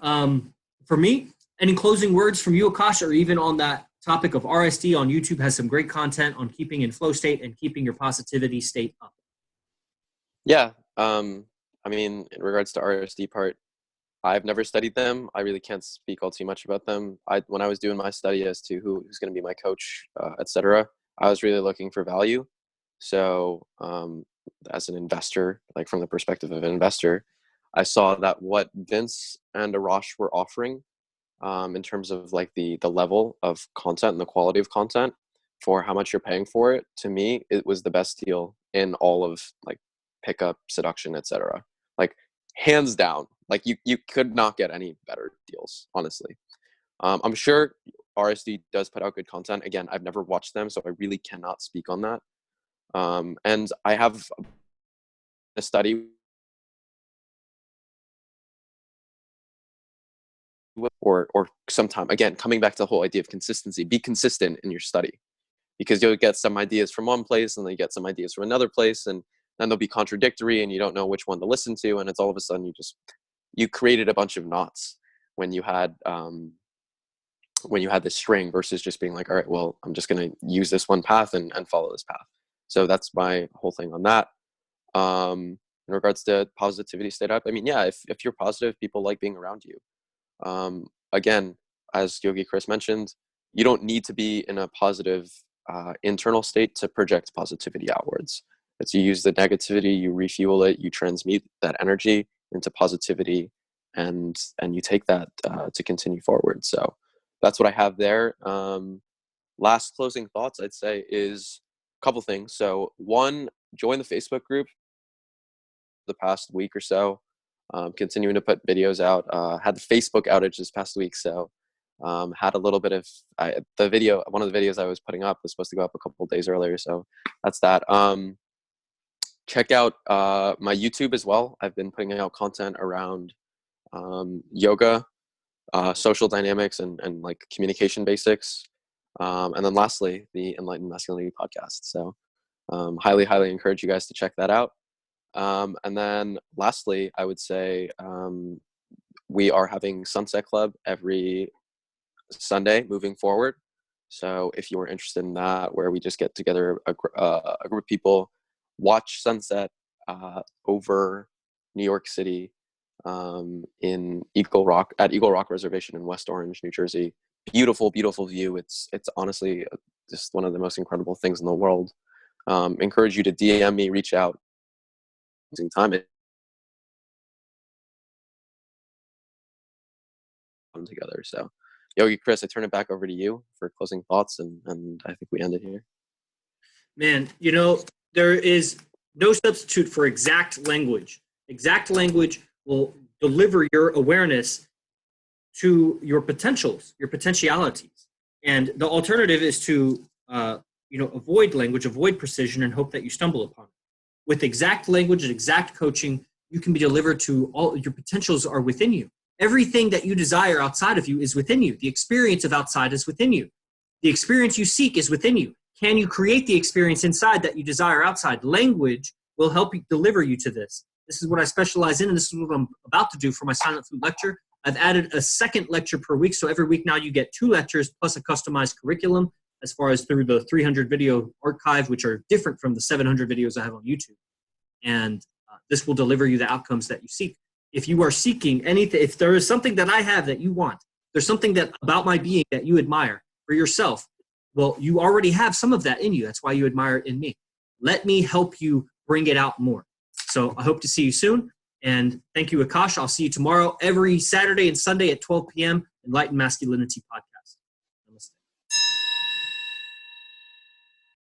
For me, any closing words from you, Akash, or even on that topic of RSD on YouTube has some great content on keeping in flow state and keeping your positivity state up. Yeah. In regards to RSD part, I've never studied them. I really can't speak all too much about them. When I was doing my study as to who's going to be my coach, etc., I was really looking for value. So as an investor, like from the perspective of an investor, I saw that what Vince and Arash were offering in terms of like the level of content and the quality of content for how much you're paying for it, to me, it was the best deal in all of like pickup, seduction, etc. Like hands down. Like you could not get any better deals, honestly. I'm sure RSD does put out good content. Again, I've never watched them, so I really cannot speak on that. And I have a study or sometime, again, coming back to the whole idea of consistency, be consistent in your study, because you'll get some ideas from one place and then you get some ideas from another place, and then they'll be contradictory and you don't know which one to listen to, and it's all of a sudden you created a bunch of knots when you had this string versus just being like, all right, well, I'm just going to use this one path and follow this path. So that's my whole thing on that. In regards to positivity state up, if you're positive, people like being around you. Again, as Yogi Chris mentioned, you don't need to be in a positive internal state to project positivity outwards. It's you use the negativity, you refuel it, you transmute that energy into positivity, and you take that to continue forward. So that's what I have there. Last closing thoughts I'd say is a couple things. So one, join the Facebook group the past week or so. Continuing to put videos out. Had the Facebook outage this past week, so had a little bit of one of the videos I was putting up was supposed to go up a couple of days earlier, so that's that. Check out my YouTube as well. I've been putting out content around yoga, social dynamics, and like communication basics. And then lastly, the Enlightened Masculinity podcast. So highly encourage you guys to check that out. And then lastly, I would say we are having Sunset Club every Sunday moving forward. So if you are interested in that, where we just get together a group of people, watch sunset over New York City in Eagle Rock Reservation in West Orange, New Jersey. Beautiful view. It's honestly just one of the most incredible things in the world. Encourage you to DM me, reach out. Time it come together. So, Yogi Chris, I turn it back over to you for closing thoughts, and I think we end it here. Man, there is no substitute for exact language. Exact language will deliver your awareness to your potentials, your potentialities. And the alternative is to, avoid language, avoid precision, and hope that you stumble upon it. With exact language and exact coaching, you can be delivered to all your potentials are within you. Everything that you desire outside of you is within you. The experience of outside is within you. The experience you seek is within you. Can you create the experience inside that you desire outside? Language will help you deliver you to this. This is what I specialize in, and this is what I'm about to do for my Silent Food lecture. I've added a second lecture per week, so every week now you get 2 lectures plus a customized curriculum as far as through the 300 video archive, which are different from the 700 videos I have on YouTube. And this will deliver you the outcomes that you seek. If you are seeking anything, if there is something that I have that you want, there's something that about my being that you admire for yourself, well, you already have some of that in you. That's why you admire it in me. Let me help you bring it out more. So I hope to see you soon. And thank you, Akash. I'll see you tomorrow, every Saturday and Sunday at 12 p.m. Enlightened Masculinity Podcast.